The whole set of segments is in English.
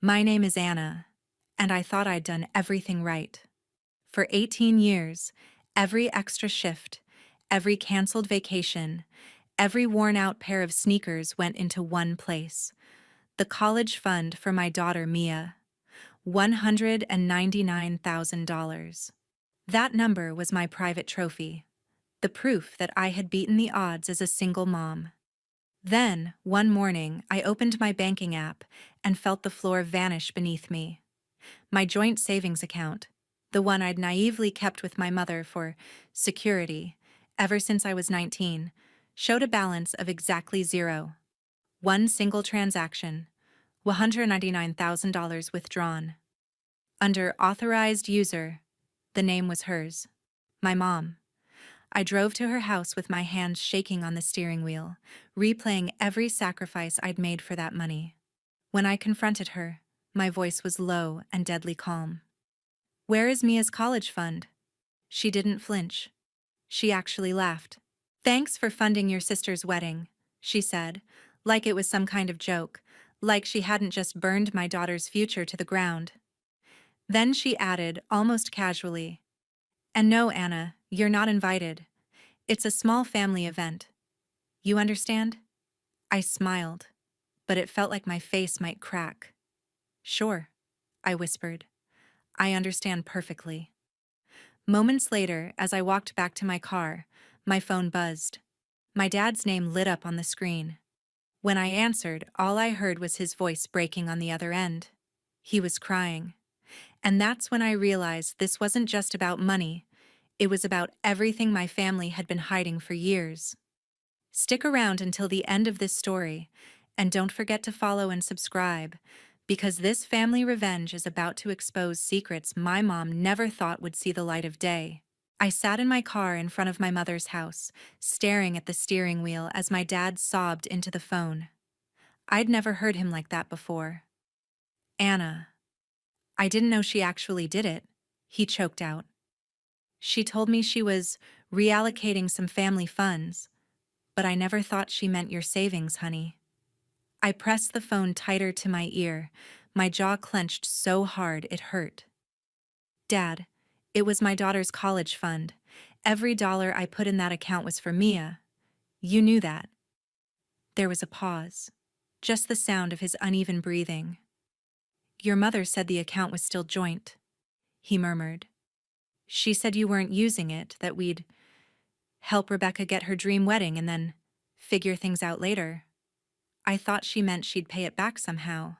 My name is Anna, and I thought I'd done everything right. For 18 years, every extra shift, every canceled vacation, every worn-out pair of sneakers went into one place: the college fund for my daughter Mia. $199,000. That number was my private trophy, the proof that I had beaten the odds as a single mom. Then, one morning, I opened my banking app and felt the floor vanish beneath me. My joint savings account, the one I'd naively kept with my mother for security ever since I was 19, showed a balance of exactly zero. One single transaction, $199,000 withdrawn. Under authorized user, the name was hers, my mom. I drove to her house with my hands shaking on the steering wheel, replaying every sacrifice I'd made for that money. When I confronted her, my voice was low and deadly calm. "Where is Mia's college fund?" She didn't flinch. She actually laughed. "Thanks for funding your sister's wedding," she said, like it was some kind of joke, like she hadn't just burned my daughter's future to the ground. Then she added, almost casually, "And no, Anna, you're not invited. It's a small family event. You understand?" I smiled, but it felt like my face might crack. "Sure," I whispered. "I understand perfectly." Moments later, as I walked back to my car, my phone buzzed. My dad's name lit up on the screen. When I answered, all I heard was his voice breaking on the other end. He was crying. And that's when I realized this wasn't just about money. It was about everything my family had been hiding for years. Stick around until the end of this story, and don't forget to follow and subscribe, because this family revenge is about to expose secrets my mom never thought would see the light of day. I sat in my car in front of my mother's house, staring at the steering wheel as my dad sobbed into the phone. I'd never heard him like that before. "Anna, I didn't know she actually did it," he choked out. "She told me she was reallocating some family funds, but I never thought she meant your savings, honey." I pressed the phone tighter to my ear, my jaw clenched so hard it hurt. "Dad, it was my daughter's college fund. Every dollar I put in that account was for Mia. You knew that." There was a pause, just the sound of his uneven breathing. "Your mother said the account was still joint," he murmured. "She said you weren't using it, that we'd help Rebecca get her dream wedding and then figure things out later. I thought she meant she'd pay it back somehow."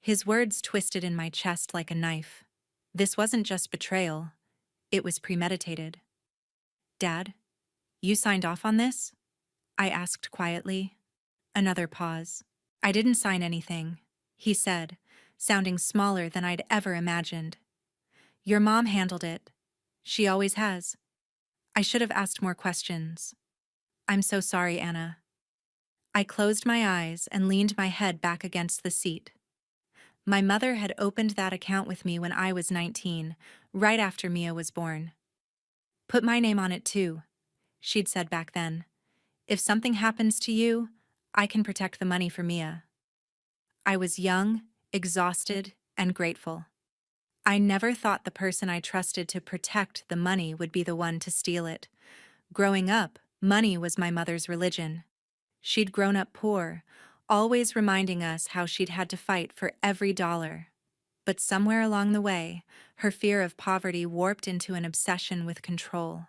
His words twisted in my chest like a knife. This wasn't just betrayal, it was premeditated. "Dad, you signed off on this?" I asked quietly. Another pause. "I didn't sign anything," he said, sounding smaller than I'd ever imagined. "Your mom handled it. She always has. I should have asked more questions. I'm so sorry, Anna." I closed my eyes and leaned my head back against the seat. My mother had opened that account with me when I was 19, right after Mia was born. "Put my name on it too," she'd said back then. "If something happens to you, I can protect the money for Mia." I was young, exhausted, and grateful. I never thought the person I trusted to protect the money would be the one to steal it. Growing up, money was my mother's religion. She'd grown up poor, always reminding us how she'd had to fight for every dollar. But somewhere along the way, her fear of poverty warped into an obsession with control.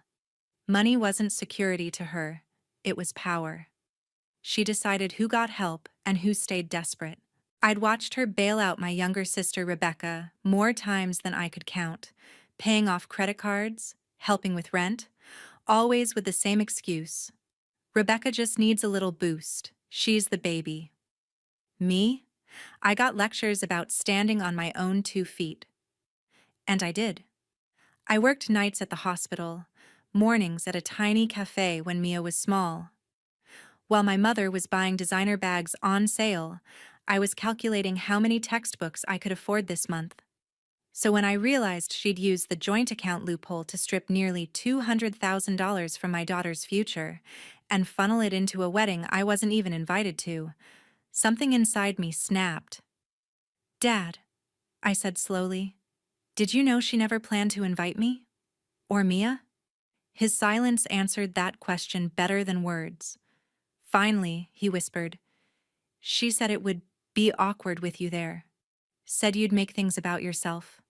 Money wasn't security to her, it was power. She decided who got help and who stayed desperate. I'd watched her bail out my younger sister Rebecca more times than I could count, paying off credit cards, helping with rent, always with the same excuse: "Rebecca just needs a little boost. She's the baby." Me? I got lectures about standing on my own 2 feet. And I did. I worked nights at the hospital, mornings at a tiny cafe when Mia was small. While my mother was buying designer bags on sale, I was calculating how many textbooks I could afford this month. So when I realized she'd used the joint account loophole to strip nearly $200,000 from my daughter's future and funnel it into a wedding I wasn't even invited to, something inside me snapped. Dad, I said slowly, did you know she never planned to invite me? Or Mia? His silence answered that question better than words. Finally, he whispered, she said it would be awkward with you there. Said you'd make things about yourself.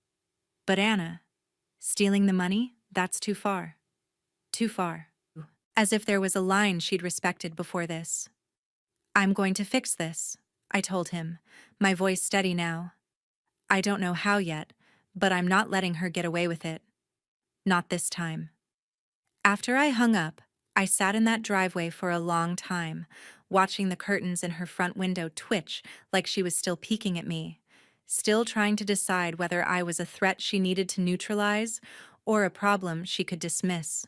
But Anna, stealing the money, that's too far. Too far. As if there was a line she'd respected before this. I'm going to fix this, I told him, my voice steady now. I don't know how yet, but I'm not letting her get away with it. Not this time. After I hung up, I sat in that driveway for a long time, watching the curtains in her front window twitch like she was still peeking at me, still trying to decide whether I was a threat she needed to neutralize or a problem she could dismiss.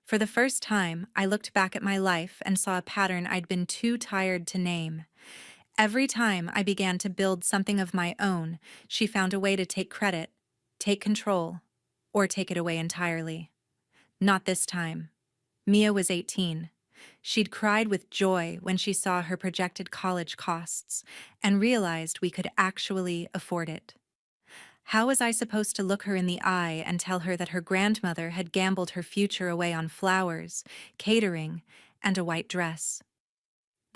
For the first time, I looked back at my life and saw a pattern I'd been too tired to name. Every time I began to build something of my own, she found a way to take credit, take control, or take it away entirely. Not this time. Mia was 18. She'd cried with joy when she saw her projected college costs and realized we could actually afford it. How was I supposed to look her in the eye and tell her that her grandmother had gambled her future away on flowers, catering, and a white dress?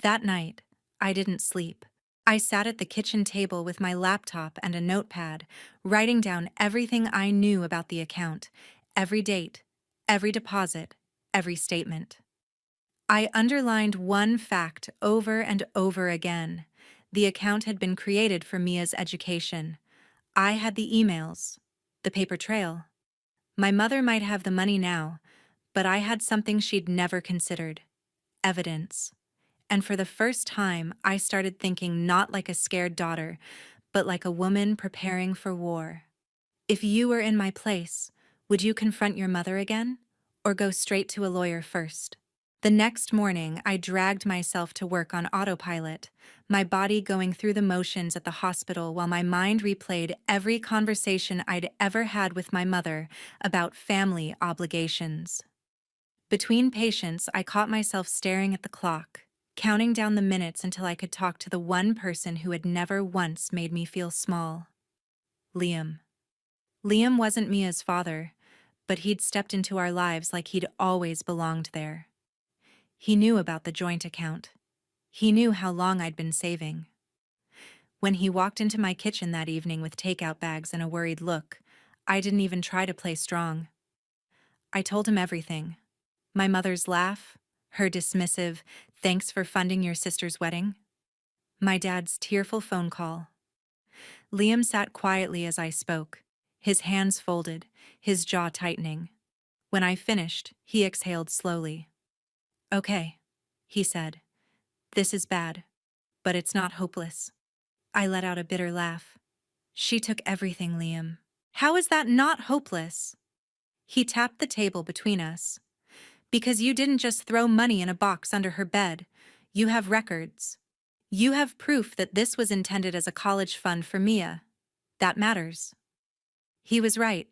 That night, I didn't sleep. I sat at the kitchen table with my laptop and a notepad, writing down everything I knew about the account, every date, every deposit, every statement. I underlined one fact over and over again. The account had been created for Mia's education. I had the emails, the paper trail. My mother might have the money now, but I had something she'd never considered: evidence. And for the first time, I started thinking not like a scared daughter, but like a woman preparing for war. If you were in my place, would you confront your mother again, or go straight to a lawyer first? The next morning, I dragged myself to work on autopilot, my body going through the motions at the hospital while my mind replayed every conversation I'd ever had with my mother about family obligations. Between patients, I caught myself staring at the clock, counting down the minutes until I could talk to the one person who had never once made me feel small. Liam. Liam wasn't Mia's father, but he'd stepped into our lives like he'd always belonged there. He knew about the joint account. He knew how long I'd been saving. When he walked into my kitchen that evening with takeout bags and a worried look, I didn't even try to play strong. I told him everything. My mother's laugh, her dismissive, "Thanks for funding your sister's wedding," my dad's tearful phone call. Liam sat quietly as I spoke, his hands folded, his jaw tightening. When I finished, he exhaled slowly. "Okay," he said. "This is bad, but it's not hopeless." I let out a bitter laugh. "She took everything, Liam. How is that not hopeless?" He tapped the table between us. "Because you didn't just throw money in a box under her bed. You have records. You have proof that this was intended as a college fund for Mia. That matters." He was right.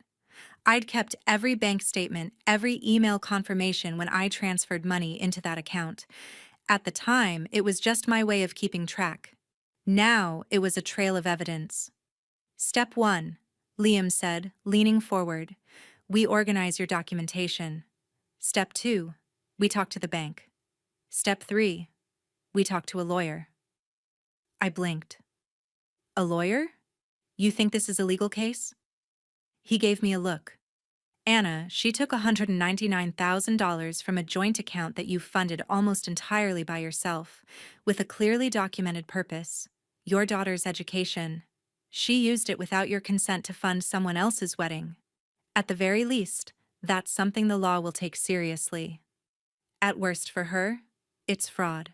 I'd kept every bank statement, every email confirmation when I transferred money into that account. At the time, it was just my way of keeping track. Now, it was a trail of evidence. "Step 1, Liam said, leaning forward. "We organize your documentation. Step 2, we talk to the bank. Step 3, we talk to a lawyer." I blinked. "A lawyer? You think this is a legal case?" He gave me a look. "Anna, she took $199,000 from a joint account that you funded almost entirely by yourself, with a clearly documented purpose: your daughter's education. She used it without your consent to fund someone else's wedding. At the very least, that's something the law will take seriously. At worst for her, it's fraud."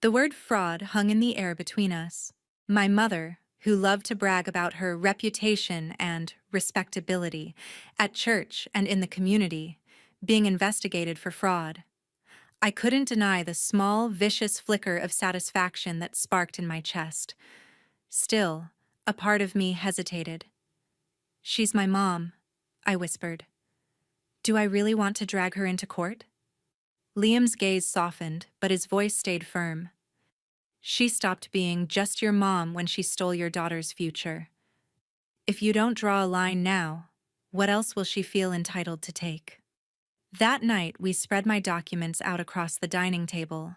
The word fraud hung in the air between us. My mother, who loved to brag about her reputation and respectability at church and in the community, being investigated for fraud. I couldn't deny the small, vicious flicker of satisfaction that sparked in my chest. Still, a part of me hesitated. "She's my mom," I whispered. "Do I really want to drag her into court?" Liam's gaze softened, but his voice stayed firm. She stopped being just your mom when she stole your daughter's future. If you don't draw a line now, what else will she feel entitled to take? That night, we spread my documents out across the dining table.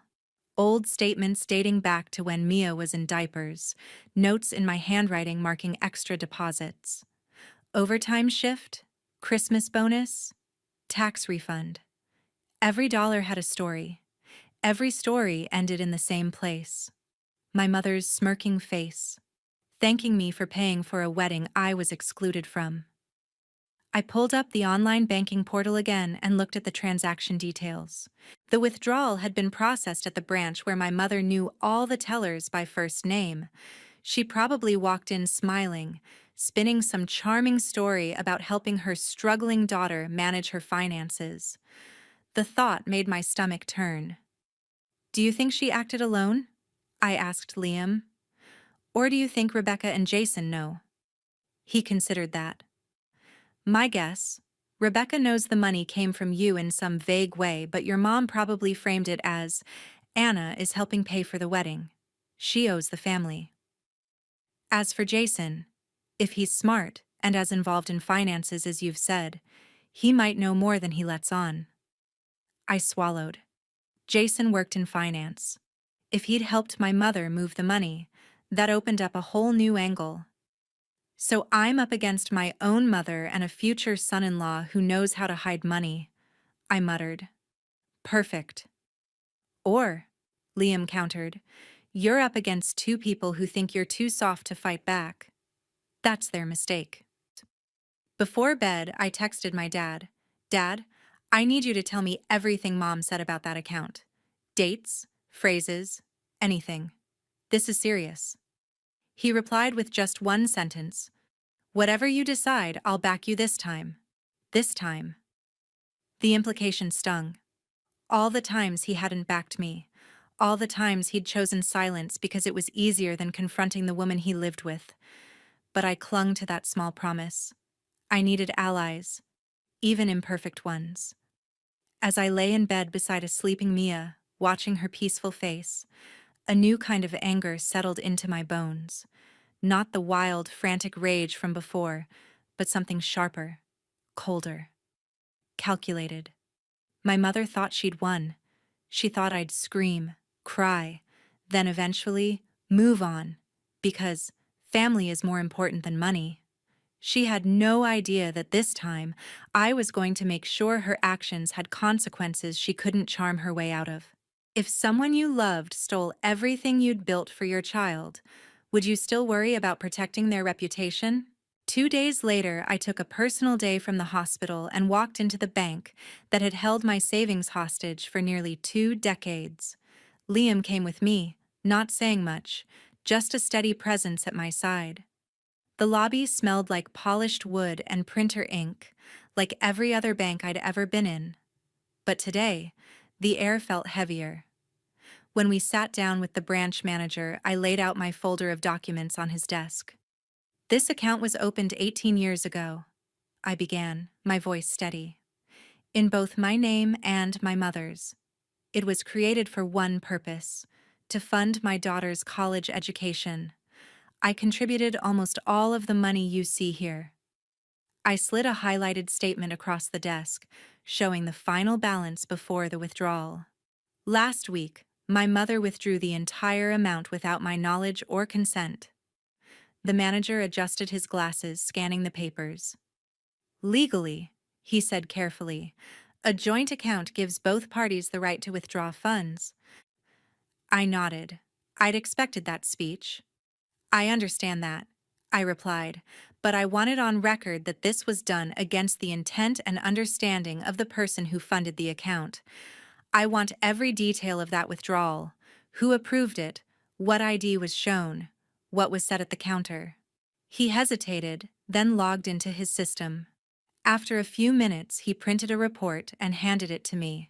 Old statements dating back to when Mia was in diapers, notes in my handwriting marking extra deposits. Overtime shift, Christmas bonus, tax refund. Every dollar had a story. Every story ended in the same place. My mother's smirking face, thanking me for paying for a wedding I was excluded from. I pulled up the online banking portal again and looked at the transaction details. The withdrawal had been processed at the branch where my mother knew all the tellers by first name. She probably walked in smiling, spinning some charming story about helping her struggling daughter manage her finances. The thought made my stomach turn. "Do you think she acted alone?" I asked Liam. "Or do you think Rebecca and Jason know?" He considered that. "My guess, Rebecca knows the money came from you in some vague way, but your mom probably framed it as, Anna is helping pay for the wedding. She owes the family." As for Jason, if he's smart and as involved in finances as you've said, he might know more than he lets on. I swallowed. Jason worked in finance. If he'd helped my mother move the money, that opened up a whole new angle. So I'm up against my own mother and a future son-in-law who knows how to hide money, I muttered. Perfect. Or, Liam countered, you're up against two people who think you're too soft to fight back. That's their mistake. Before bed, I texted my dad. "Dad, I need you to tell me everything Mom said about that account. Dates, phrases, anything. This is serious." He replied with just one sentence. "Whatever you decide, I'll back you this time. This time." The implication stung. All the times he hadn't backed me. All the times he'd chosen silence because it was easier than confronting the woman he lived with. But I clung to that small promise. I needed allies, even imperfect ones. As I lay in bed beside a sleeping Mia, watching her peaceful face, a new kind of anger settled into my bones. Not the wild, frantic rage from before, but something sharper, colder, calculated. My mother thought she'd won. She thought I'd scream, cry, then eventually move on, because family is more important than money. She had no idea that this time I was going to make sure her actions had consequences she couldn't charm her way out of. If someone you loved stole everything you'd built for your child, would you still worry about protecting their reputation? 2 days later, I took a personal day from the hospital and walked into the bank that had held my savings hostage for nearly 2 decades. Liam came with me, not saying much, just a steady presence at my side. The lobby smelled like polished wood and printer ink, like every other bank I'd ever been in. But today, the air felt heavier. When we sat down with the branch manager, I laid out my folder of documents on his desk. "This account was opened 18 years ago," I began, my voice steady. "In both my name and my mother's. It was created for one purpose: to fund my daughter's college education. I contributed almost all of the money you see here." I slid a highlighted statement across the desk, showing the final balance before the withdrawal. "Last week, my mother withdrew the entire amount without my knowledge or consent." The manager adjusted his glasses, scanning the papers. "Legally," he said carefully, "a joint account gives both parties the right to withdraw funds." I nodded. I'd expected that speech. "I understand that," I replied, "but I wanted on record that this was done against the intent and understanding of the person who funded the account. I want every detail of that withdrawal: who approved it, what ID was shown, what was said at the counter." He hesitated, then logged into his system. After a few minutes, he printed a report and handed it to me.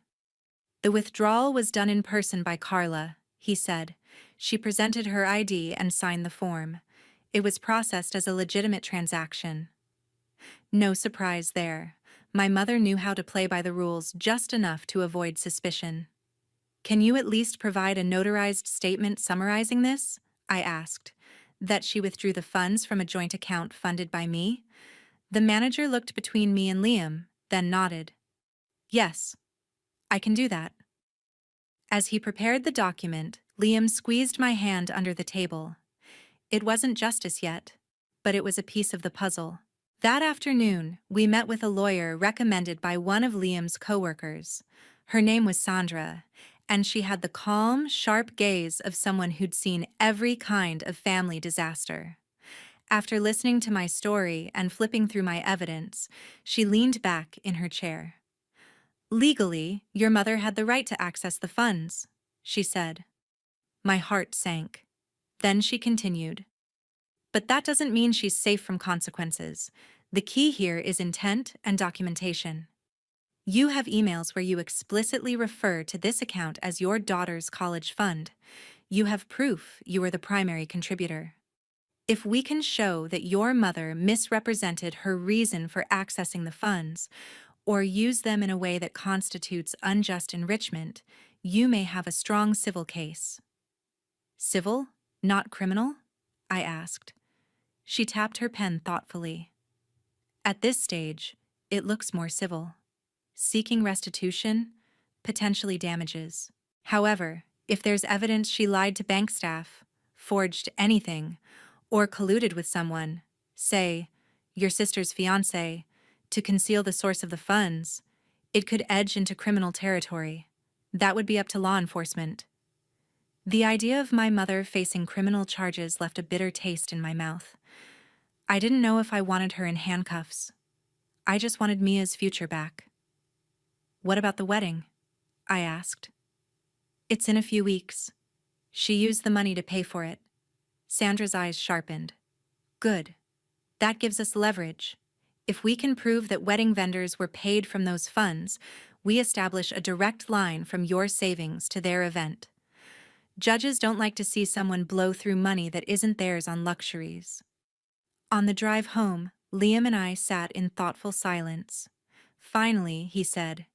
"The withdrawal was done in person by Carla," he said. "She presented her ID and signed the form. It was processed as a legitimate transaction." No surprise there. My mother knew how to play by the rules just enough to avoid suspicion. Can you at least provide a notarized statement summarizing this? I asked. That she withdrew the funds from a joint account funded by me? The manager looked between me and Liam, then nodded. Yes, I can do that. As he prepared the document, Liam squeezed my hand under the table. It wasn't justice yet, but it was a piece of the puzzle. That afternoon, we met with a lawyer recommended by one of Liam's coworkers. Her name was Sandra, and she had the calm, sharp gaze of someone who'd seen every kind of family disaster. After listening to my story and flipping through my evidence, she leaned back in her chair. Legally, your mother had the right to access the funds, she said. My heart sank. Then she continued. But that doesn't mean she's safe from consequences. The key here is intent and documentation. You have emails where you explicitly refer to this account as your daughter's college fund. You have proof you were the primary contributor. If we can show that your mother misrepresented her reason for accessing the funds, or use them in a way that constitutes unjust enrichment, you may have a strong civil case. Civil, not criminal? I asked. She tapped her pen thoughtfully. At this stage, it looks more civil. Seeking restitution, potentially damages. However, if there's evidence she lied to bank staff, forged anything, or colluded with someone, say, your sister's fiancé, to conceal the source of the funds, it could edge into criminal territory. That would be up to law enforcement. The idea of my mother facing criminal charges left a bitter taste in my mouth. I didn't know if I wanted her in handcuffs. I just wanted Mia's future back. What about the wedding? I asked. It's in a few weeks. She used the money to pay for it. Sandra's eyes sharpened. Good. That gives us leverage. If we can prove that wedding vendors were paid from those funds, we establish a direct line from your savings to their event. Judges don't like to see someone blow through money that isn't theirs on luxuries. On the drive home, Liam and I sat in thoughtful silence. Finally, he said,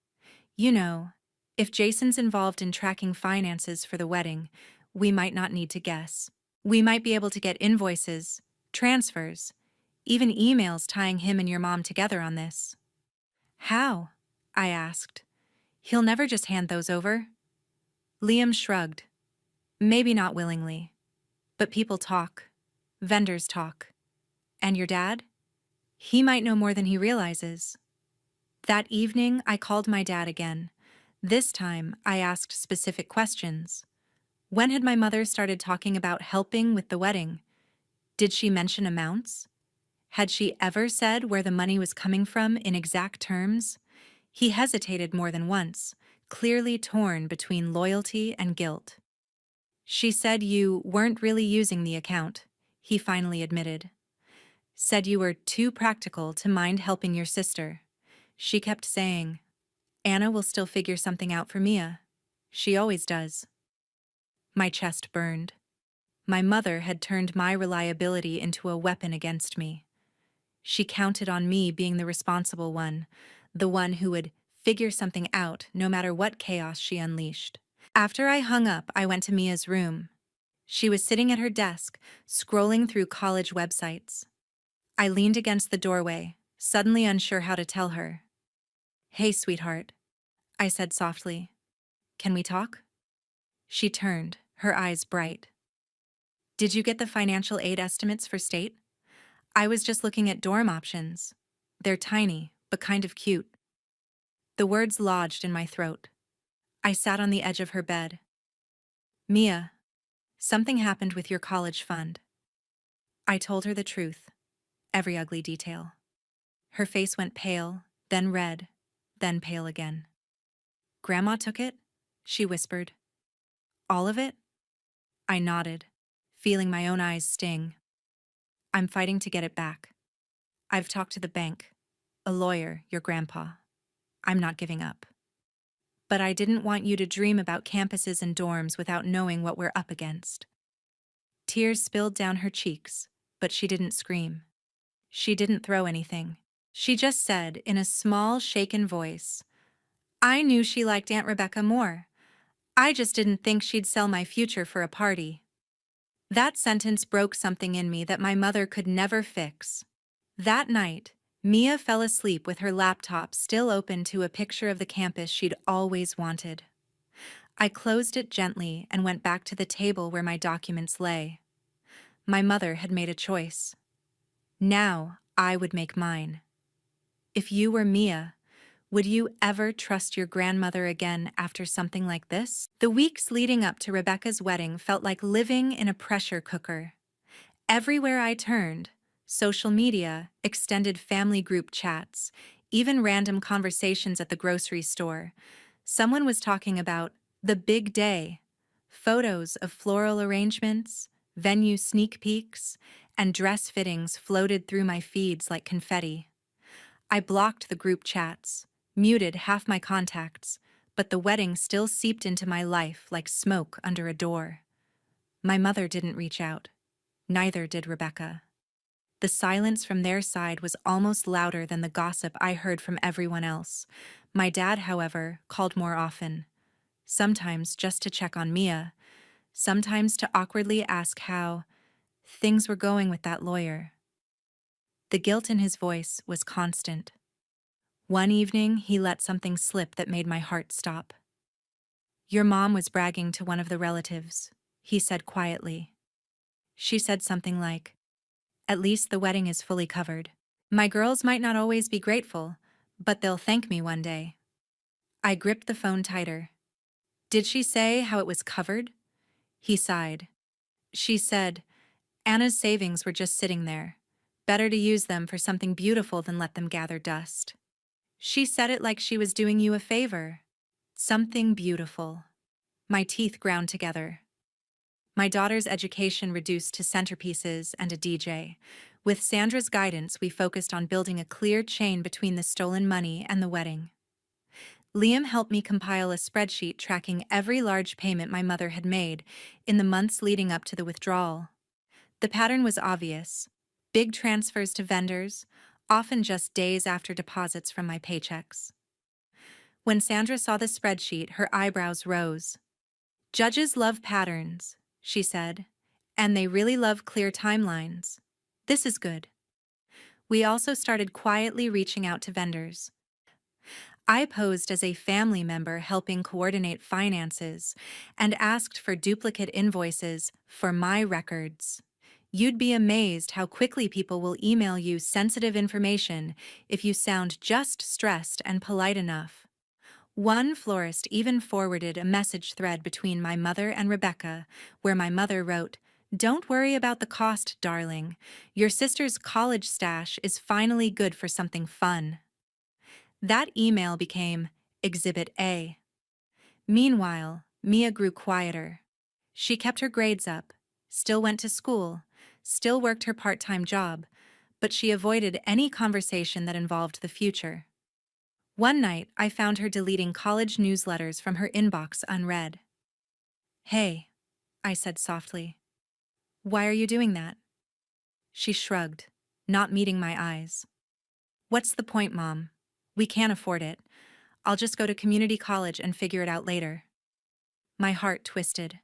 You know, if Jason's involved in tracking finances for the wedding, we might not need to guess. We might be able to get invoices, transfers, even emails tying him and your mom together on this. How? I asked. He'll never just hand those over. Liam shrugged. Maybe not willingly. But people talk. Vendors talk. And your dad? He might know more than he realizes. That evening, I called my dad again. This time, I asked specific questions. When had my mother started talking about helping with the wedding? Did she mention amounts? Had she ever said where the money was coming from in exact terms? He hesitated more than once, clearly torn between loyalty and guilt. She said you weren't really using the account, he finally admitted. Said you were too practical to mind helping your sister. She kept saying, Anna will still figure something out for Mia. She always does. My chest burned. My mother had turned my reliability into a weapon against me. She counted on me being the responsible one, the one who would figure something out no matter what chaos she unleashed. After I hung up, I went to Mia's room. She was sitting at her desk, scrolling through college websites. I leaned against the doorway, suddenly unsure how to tell her. Hey, sweetheart, I said softly. Can we talk? She turned, her eyes bright. Did you get the financial aid estimates for state? I was just looking at dorm options. They're tiny, but kind of cute. The words lodged in my throat. I sat on the edge of her bed. Mia, something happened with your college fund. I told her the truth, every ugly detail. Her face went pale, then red, then pale again. Grandma took it? She whispered. All of it? I nodded, feeling my own eyes sting. I'm fighting to get it back. I've talked to the bank, a lawyer, your grandpa. I'm not giving up. But I didn't want you to dream about campuses and dorms without knowing what we're up against. Tears spilled down her cheeks, but she didn't scream. She didn't throw anything. She just said, in a small, shaken voice, I knew she liked Aunt Rebecca more. I just didn't think she'd sell my future for a party. That sentence broke something in me that my mother could never fix. That night, Mia fell asleep with her laptop still open to a picture of the campus she'd always wanted. I closed it gently and went back to the table where my documents lay. My mother had made a choice. Now I would make mine. If you were Mia, would you ever trust your grandmother again after something like this? The weeks leading up to Rebecca's wedding felt like living in a pressure cooker. Everywhere I turned, social media, extended family group chats, even random conversations at the grocery store, someone was talking about the big day. Photos of floral arrangements, venue sneak peeks, and dress fittings floated through my feeds like confetti. I blocked the group chats, muted half my contacts, but the wedding still seeped into my life like smoke under a door. My mother didn't reach out. Neither did Rebecca. The silence from their side was almost louder than the gossip I heard from everyone else. My dad, however, called more often, sometimes just to check on Mia, sometimes to awkwardly ask how things were going with that lawyer. The guilt in his voice was constant. One evening, he let something slip that made my heart stop. "Your mom was bragging to one of the relatives," he said quietly. She said something like, "At least the wedding is fully covered. My girls might not always be grateful, but they'll thank me one day." I gripped the phone tighter. "Did she say how it was covered?" He sighed. "She said, Anna's savings were just sitting there. Better to use them for something beautiful than let them gather dust." She said it like she was doing you a favor. Something beautiful. My teeth ground together. My daughter's education reduced to centerpieces and a DJ. With Sandra's guidance, we focused on building a clear chain between the stolen money and the wedding. Liam helped me compile a spreadsheet tracking every large payment my mother had made in the months leading up to the withdrawal. The pattern was obvious. Big transfers to vendors, often just days after deposits from my paychecks. When Sandra saw the spreadsheet, her eyebrows rose. "Judges love patterns," she said, "and they really love clear timelines. This is good." We also started quietly reaching out to vendors. I posed as a family member helping coordinate finances and asked for duplicate invoices for my records. You'd be amazed how quickly people will email you sensitive information if you sound just stressed and polite enough. One florist even forwarded a message thread between my mother and Rebecca, where my mother wrote, "Don't worry about the cost, darling. Your sister's college stash is finally good for something fun." That email became Exhibit A. Meanwhile, Mia grew quieter. She kept her grades up, still went to school, still worked her part-time job, but she avoided any conversation that involved the future. One night, I found her deleting college newsletters from her inbox unread. "Hey," I said softly. "Why are you doing that?" She shrugged, not meeting my eyes. "What's the point, Mom? We can't afford it. I'll just go to community college and figure it out later." My heart twisted.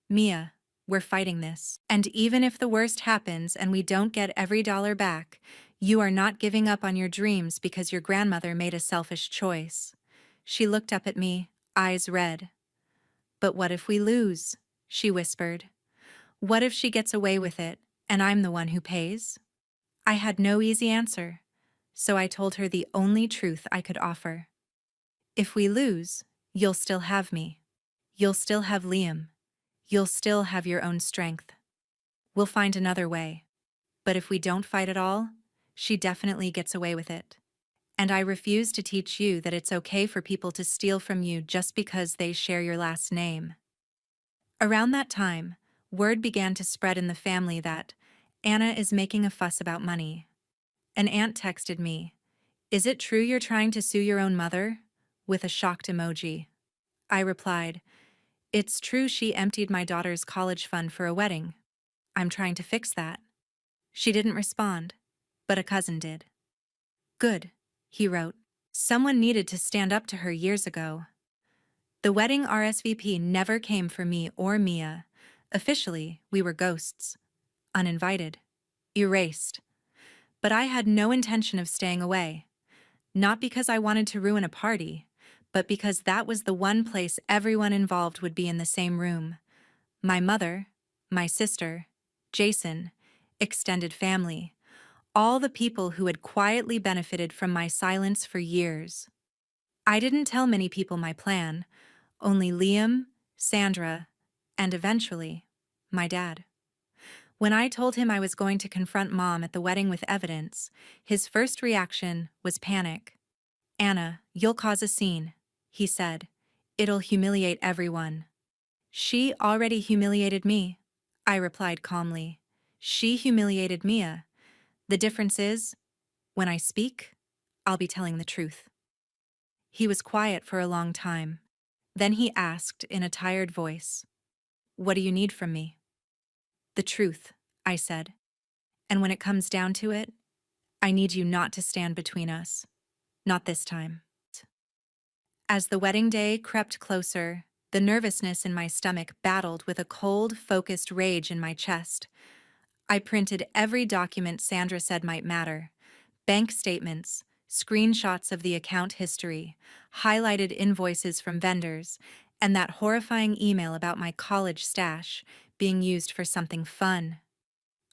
"Mia, we're fighting this. And even if the worst happens and we don't get every dollar back, you are not giving up on your dreams because your grandmother made a selfish choice." She looked up at me, eyes red. "But what if we lose?" she whispered. "What if she gets away with it, and I'm the one who pays?" I had no easy answer, so I told her the only truth I could offer. "If we lose, you'll still have me. You'll still have Liam. You'll still have your own strength. We'll find another way. But if we don't fight at all, she definitely gets away with it. And I refuse to teach you that it's okay for people to steal from you just because they share your last name." Around that time, word began to spread in the family that Anna is making a fuss about money. An aunt texted me, "Is it true you're trying to sue your own mother?" with a shocked emoji. I replied, "It's true she emptied my daughter's college fund for a wedding. I'm trying to fix that." She didn't respond, but a cousin did. "Good," he wrote. "Someone needed to stand up to her years ago." The wedding RSVP never came for me or Mia. Officially, we were ghosts. Uninvited. Erased. But I had no intention of staying away. Not because I wanted to ruin a party, but because that was the one place everyone involved would be in the same room. My mother, my sister, Jason, extended family, all the people who had quietly benefited from my silence for years. I didn't tell many people my plan, only Liam, Sandra, and eventually, my dad. When I told him I was going to confront Mom at the wedding with evidence, his first reaction was panic. "Anna, you'll cause a scene," he said. "It'll humiliate everyone." "She already humiliated me," I replied calmly. "She humiliated Mia. The difference is, when I speak, I'll be telling the truth." He was quiet for a long time. Then he asked in a tired voice, "What do you need from me?" "The truth," I said. "And when it comes down to it, I need you not to stand between us. Not this time." As the wedding day crept closer, the nervousness in my stomach battled with a cold, focused rage in my chest. I printed every document Sandra said might matter: bank statements, screenshots of the account history, highlighted invoices from vendors, and that horrifying email about my college stash being used for something fun.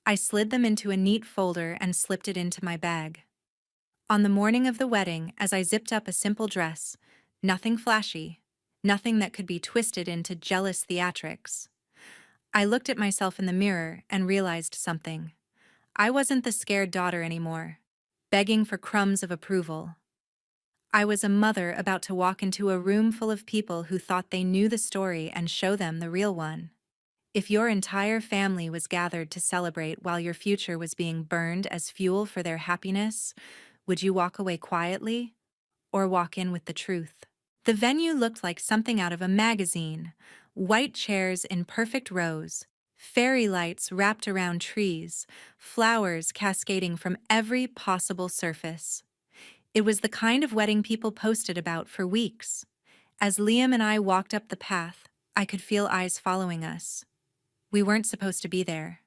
I slid them into a neat folder and slipped it into my bag. On the morning of the wedding, as I zipped up a simple dress, nothing flashy, nothing that could be twisted into jealous theatrics, I looked at myself in the mirror and realized something. I wasn't the scared daughter anymore, begging for crumbs of approval. I was a mother about to walk into a room full of people who thought they knew the story and show them the real one. If your entire family was gathered to celebrate while your future was being burned as fuel for their happiness, would you walk away quietly or walk in with the truth? The venue looked like something out of a magazine: white chairs in perfect rows, fairy lights wrapped around trees, flowers cascading from every possible surface. It was the kind of wedding people posted about for weeks. As Liam and I walked up the path, I could feel eyes following us. We weren't supposed to be there.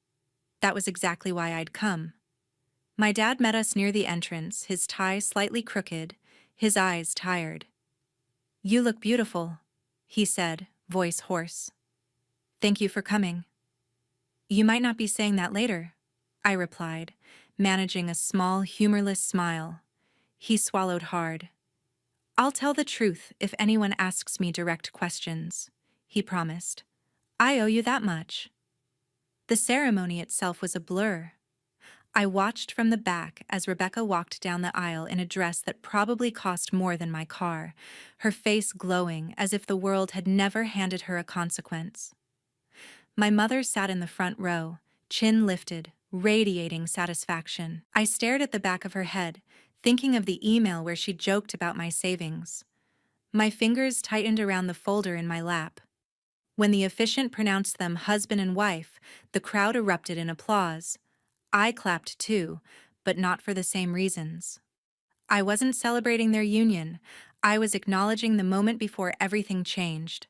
That was exactly why I'd come. My dad met us near the entrance, his tie slightly crooked, his eyes tired. "You look beautiful," he said, voice hoarse. "Thank you for coming." "You might not be saying that later," I replied, managing a small, humorless smile. He swallowed hard. "I'll tell the truth if anyone asks me direct questions," he promised. "I owe you that much." The ceremony itself was a blur. I watched from the back as Rebecca walked down the aisle in a dress that probably cost more than my car, her face glowing as if the world had never handed her a consequence. My mother sat in the front row, chin lifted, radiating satisfaction. I stared at the back of her head, thinking of the email where she joked about my savings. My fingers tightened around the folder in my lap. When the officiant pronounced them husband and wife, the crowd erupted in applause. I clapped too, but not for the same reasons. I wasn't celebrating their union. I was acknowledging the moment before everything changed.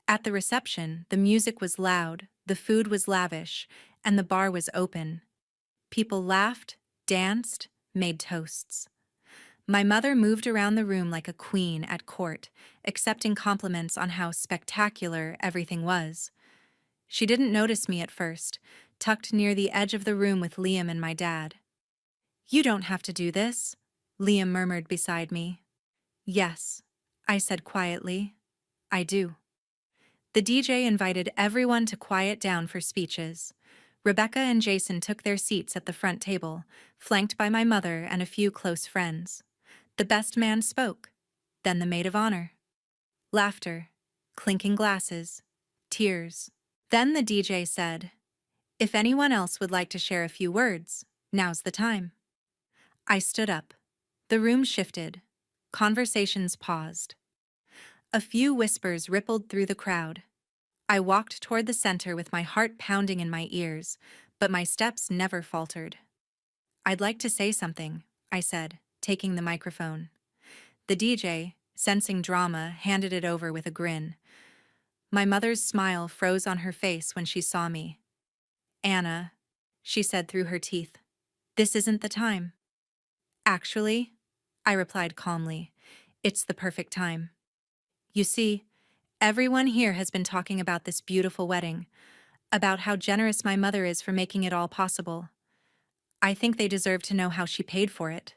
At the reception, the music was loud, the food was lavish, and the bar was open. People laughed, danced, made toasts. My mother moved around the room like a queen at court, accepting compliments on how spectacular everything was. She didn't notice me at first, tucked near the edge of the room with Liam and my dad. "You don't have to do this," Liam murmured beside me. "Yes," I said quietly. "I do." The DJ invited everyone to quiet down for speeches. Rebecca and Jason took their seats at the front table, flanked by my mother and a few close friends. The best man spoke, then the maid of honor. Laughter, clinking glasses, tears. Then the DJ said, "If anyone else would like to share a few words, now's the time." I stood up. The room shifted. Conversations paused. A few whispers rippled through the crowd. I walked toward the center with my heart pounding in my ears, but my steps never faltered. "I'd like to say something," I said, taking the microphone. The DJ, sensing drama, handed it over with a grin. My mother's smile froze on her face when she saw me. "Anna," she said through her teeth, "this isn't the time." "Actually," I replied calmly, "it's the perfect time. You see, everyone here has been talking about this beautiful wedding, about how generous my mother is for making it all possible. I think they deserve to know how she paid for it."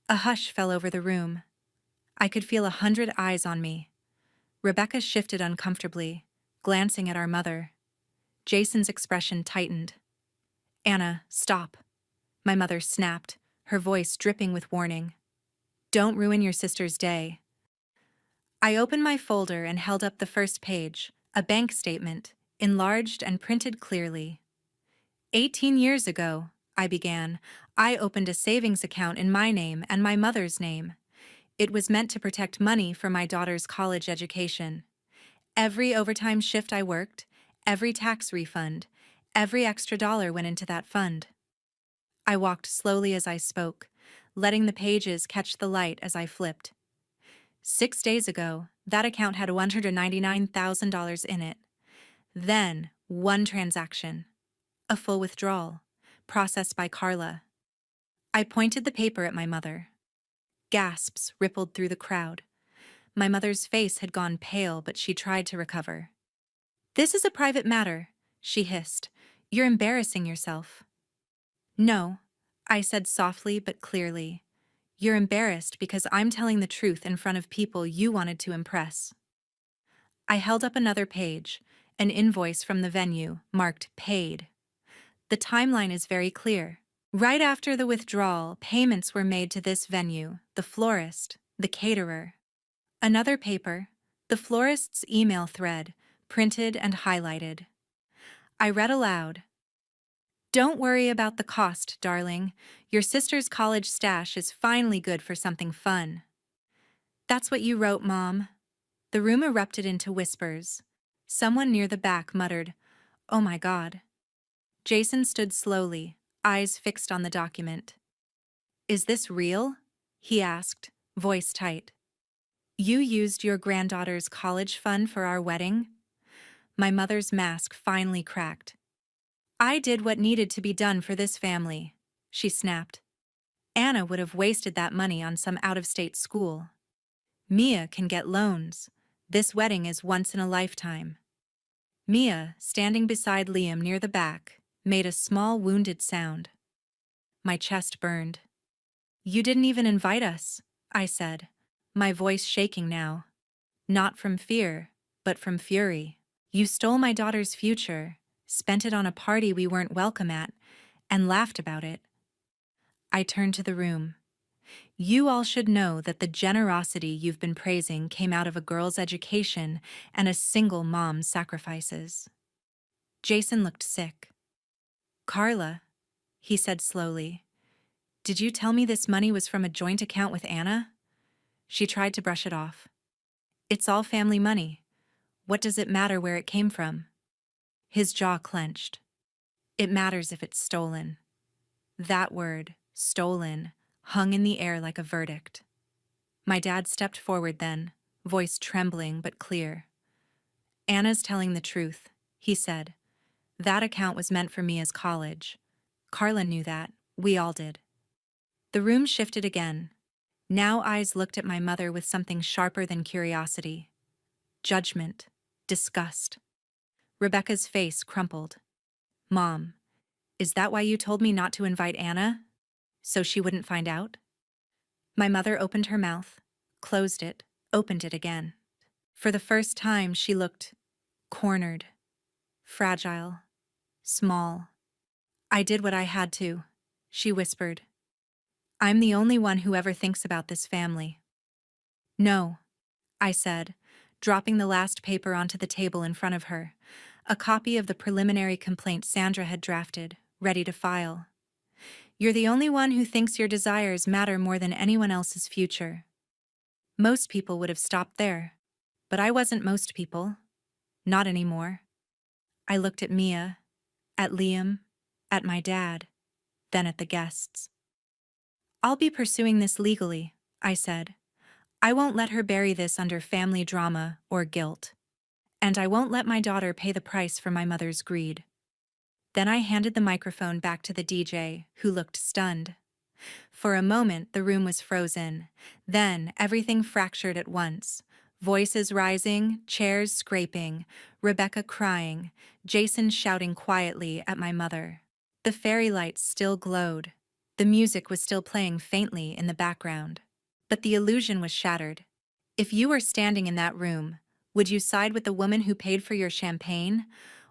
A hush fell over the room. I could feel 100 eyes on me. Rebecca shifted uncomfortably, glancing at our mother. Jason's expression tightened. "Anna, stop," my mother snapped, her voice dripping with warning. "Don't ruin your sister's day." I opened my folder and held up the first page, a bank statement, enlarged and printed clearly. 18 years ago, I began, I opened a savings account in my name and my mother's name. It was meant to protect money for my daughter's college education. Every overtime shift I worked, every tax refund, every extra dollar went into that fund. I walked slowly as I spoke, letting the pages catch the light as I flipped. 6 days ago, that account had $199,000 in it. Then, one transaction. A full withdrawal, processed by Carla. I pointed the paper at my mother. Gasps rippled through the crowd. My mother's face had gone pale, but she tried to recover. "This is a private matter," she hissed. "You're embarrassing yourself." "No," I said softly but clearly. "You're embarrassed because I'm telling the truth in front of people you wanted to impress." I held up another page, an invoice from the venue, marked paid. The timeline is very clear. Right after the withdrawal, payments were made to this venue, the florist, the caterer. Another paper, the florist's email thread, printed and highlighted. I read aloud. "Don't worry about the cost, darling. Your sister's college stash is finally good for something fun." "That's what you wrote, Mom." The room erupted into whispers. Someone near the back muttered, "Oh my God." Jason stood slowly, eyes fixed on the document. "Is this real?" he asked, voice tight. "You used your granddaughter's college fund for our wedding?" My mother's mask finally cracked. "I did what needed to be done for this family," she snapped. "Anna would have wasted that money on some out-of-state school. Mia can get loans. This wedding is once in a lifetime." Mia, standing beside Liam near the back, made a small wounded sound. My chest burned. "You didn't even invite us," I said, my voice shaking now. Not from fear, but from fury. "You stole my daughter's future, spent it on a party we weren't welcome at, and laughed about it." I turned to the room. "You all should know that the generosity you've been praising came out of a girl's education and a single mom's sacrifices." Jason looked sick. "Carla," he said slowly, "did you tell me this money was from a joint account with Anna?" She tried to brush it off. "It's all family money. What does it matter where it came from?" His jaw clenched. "It matters if it's stolen." That word, stolen, hung in the air like a verdict. My dad stepped forward then, voice trembling but clear. "Anna's telling the truth," he said. "That account was meant for Mia's college. Carla knew that. We all did." The room shifted again. Now eyes looked at my mother with something sharper than curiosity. Judgment. Disgust. Rebecca's face crumpled. "Mom, is that why you told me not to invite Anna? So she wouldn't find out?" My mother opened her mouth, closed it, opened it again. For the first time, she looked cornered, fragile, small. "I did what I had to," she whispered. "I'm the only one who ever thinks about this family." "No," I said, dropping the last paper onto the table in front of her, a copy of the preliminary complaint Sandra had drafted, ready to file. "You're the only one who thinks your desires matter more than anyone else's future." Most people would have stopped there, but I wasn't most people. Not anymore. I looked at Mia, at Liam, at my dad, then at the guests. "I'll be pursuing this legally," I said. I won't let her bury this under family drama or guilt. And I won't let my daughter pay the price for my mother's greed. Then I handed the microphone back to the DJ, who looked stunned. For a moment, the room was frozen. Then, everything fractured at once. Voices rising, chairs scraping, Rebecca crying, Jason shouting quietly at my mother. The fairy lights still glowed. The music was still playing faintly in the background. But the illusion was shattered. If you were standing in that room, would you side with the woman who paid for your champagne,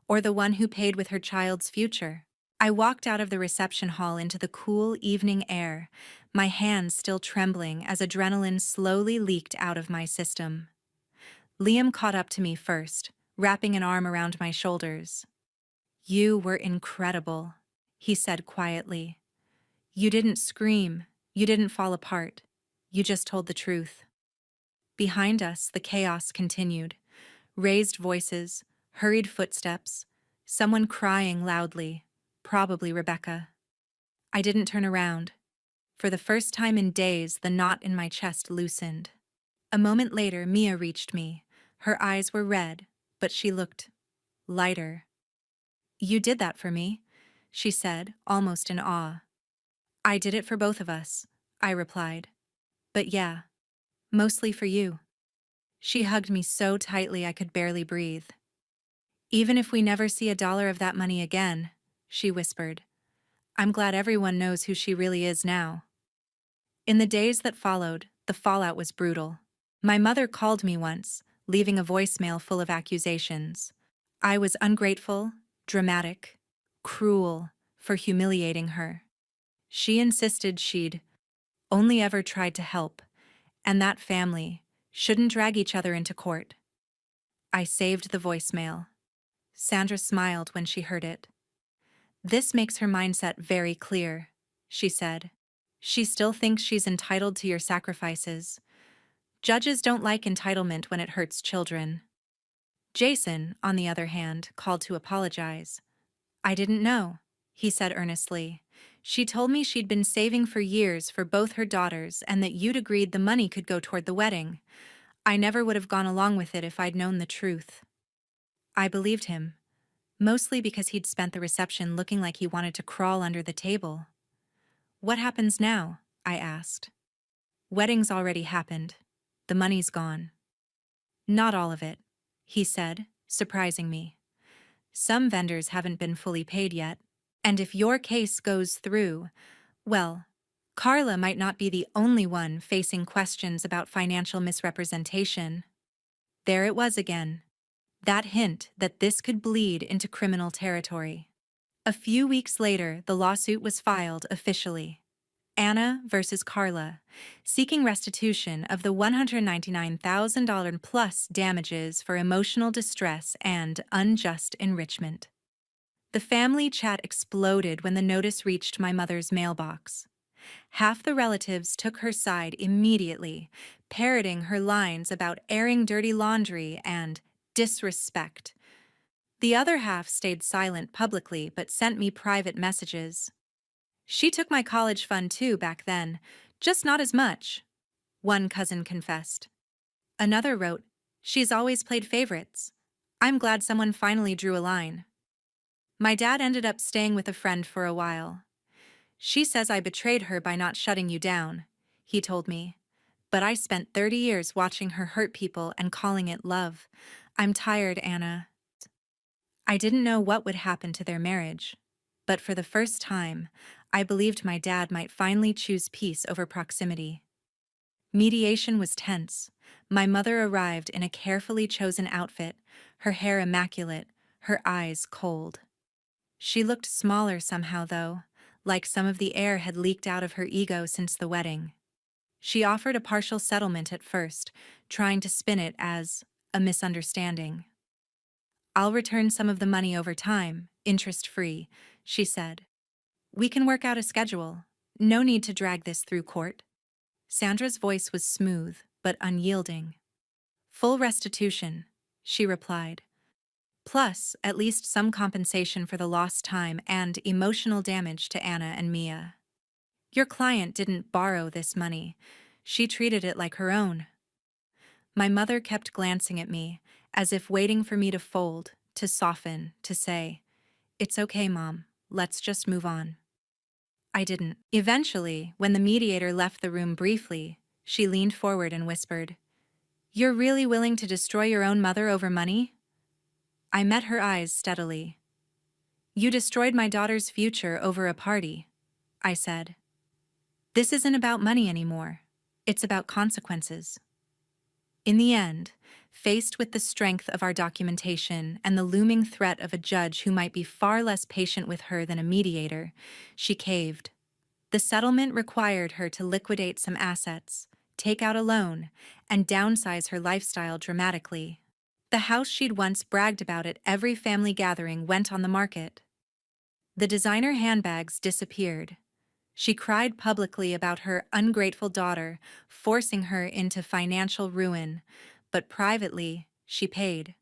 or the one who paid with her child's future? I walked out of the reception hall into the cool evening air, my hands still trembling as adrenaline slowly leaked out of my system. Liam caught up to me first, wrapping an arm around my shoulders. "You were incredible," he said quietly. "You didn't scream, you didn't fall apart, you just told the truth." Behind us, the chaos continued. Raised voices, hurried footsteps, someone crying loudly, probably Rebecca. I didn't turn around. For the first time in days, the knot in my chest loosened. A moment later, Mia reached me. Her eyes were red, but she looked lighter. "You did that for me," she said, almost in awe. "I did it for both of us," I replied. "But yeah, mostly for you." She hugged me so tightly I could barely breathe. "Even if we never see $1 of that money again," she whispered, "I'm glad everyone knows who she really is now." In the days that followed, the fallout was brutal. My mother called me once, leaving a voicemail full of accusations. I was ungrateful, dramatic, cruel for humiliating her. She insisted she'd only ever tried to help, and that family shouldn't drag each other into court. I saved the voicemail. Sandra smiled when she heard it. "This makes her mindset very clear," she said. "She still thinks she's entitled to your sacrifices. Judges don't like entitlement when it hurts children." Jason, on the other hand, called to apologize. "I didn't know," he said earnestly. "She told me she'd been saving for years for both her daughters and that you'd agreed the money could go toward the wedding. I never would have gone along with it if I'd known the truth." I believed him, mostly because he'd spent the reception looking like he wanted to crawl under the table. "What happens now?" I asked. "Wedding's already happened. The money's gone." "Not all of it," he said, surprising me. "Some vendors haven't been fully paid yet. And if your case goes through, well, Carla might not be the only one facing questions about financial misrepresentation." There it was again, that hint that this could bleed into criminal territory. A few weeks later, the lawsuit was filed officially. Anna versus Carla, seeking restitution of the $199,000 plus damages for emotional distress and unjust enrichment. The family chat exploded when the notice reached my mother's mailbox. Half the relatives took her side immediately, parroting her lines about airing dirty laundry and disrespect. The other half stayed silent publicly but sent me private messages. "She took my college fund too back then, just not as much," one cousin confessed. Another wrote, "She's always played favorites. I'm glad someone finally drew a line." My dad ended up staying with a friend for a while. "She says I betrayed her by not shutting you down," he told me. "But I spent 30 years watching her hurt people and calling it love. I'm tired, Anna." I didn't know what would happen to their marriage, but for the first time, I believed my dad might finally choose peace over proximity. Mediation was tense. My mother arrived in a carefully chosen outfit, her hair immaculate, her eyes cold. She looked smaller somehow, though, like some of the air had leaked out of her ego since the wedding. She offered a partial settlement at first, trying to spin it as a misunderstanding. "I'll return some of the money over time, interest-free," she said. "We can work out a schedule. No need to drag this through court." Sandra's voice was smooth, but unyielding. "Full restitution," she replied. "Plus, at least some compensation for the lost time and emotional damage to Anna and Mia. Your client didn't borrow this money. She treated it like her own." My mother kept glancing at me, as if waiting for me to fold, to soften, to say, "It's okay, Mom, let's just move on." I didn't. Eventually, when the mediator left the room briefly, she leaned forward and whispered, "You're really willing to destroy your own mother over money?" I met her eyes steadily. "You destroyed my daughter's future over a party," I said. "This isn't about money anymore. It's about consequences." In the end, faced with the strength of our documentation and the looming threat of a judge who might be far less patient with her than a mediator, she caved. The settlement required her to liquidate some assets, take out a loan, and downsize her lifestyle dramatically. The house she'd once bragged about at every family gathering went on the market. The designer handbags disappeared. She cried publicly about her ungrateful daughter, forcing her into financial ruin, but privately, she paid.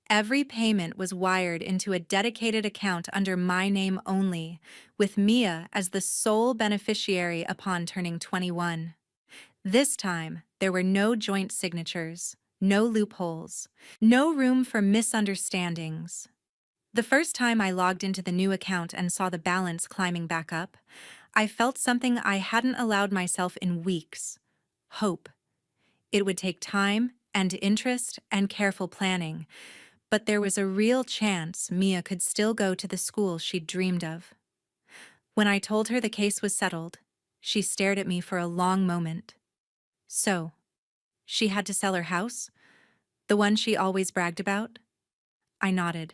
Every payment was wired into a dedicated account under my name only, with Mia as the sole beneficiary upon turning 21. This time, there were no joint signatures, no loopholes, no room for misunderstandings. The first time I logged into the new account and saw the balance climbing back up, I felt something I hadn't allowed myself in weeks: hope. It would take time and interest and careful planning, but there was a real chance Mia could still go to the school she'd dreamed of. When I told her the case was settled, she stared at me for a long moment. So, she had to sell her house? The one she always bragged about? I nodded.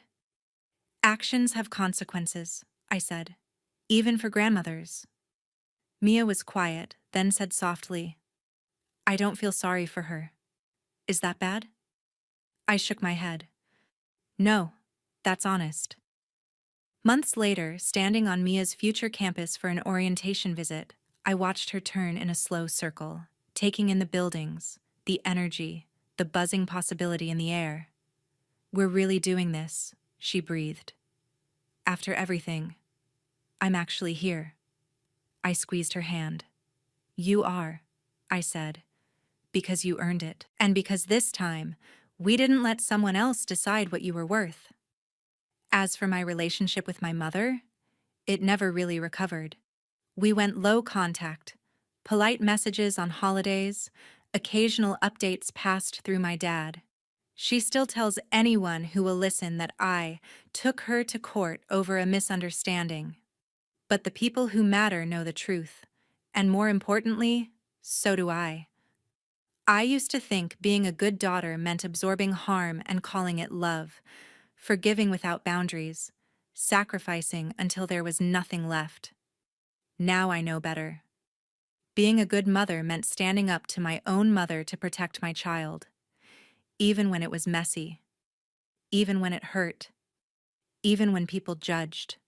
"Actions have consequences," I said, "even for grandmothers." Mia was quiet, then said softly, "I don't feel sorry for her. Is that bad?" I shook my head. "No, that's honest." Months later, standing on Mia's future campus for an orientation visit, I watched her turn in a slow circle, taking in the buildings, the energy, the buzzing possibility in the air. "We're really doing this," she breathed. "After everything, I'm actually here." I squeezed her hand. "You are," I said, "because you earned it. And because this time, we didn't let someone else decide what you were worth." As for my relationship with my mother, it never really recovered. We went low contact, polite messages on holidays, occasional updates passed through my dad. She still tells anyone who will listen that I took her to court over a misunderstanding. But the people who matter know the truth, and more importantly, so do I. I used to think being a good daughter meant absorbing harm and calling it love, forgiving without boundaries, sacrificing until there was nothing left. Now I know better. Being a good mother meant standing up to my own mother to protect my child, even when it was messy, even when it hurt, even when people judged.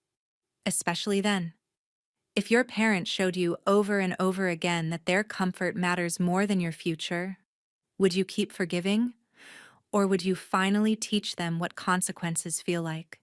Especially then. If your parent showed you over and over again that their comfort matters more than your future, would you keep forgiving? Or would you finally teach them what consequences feel like?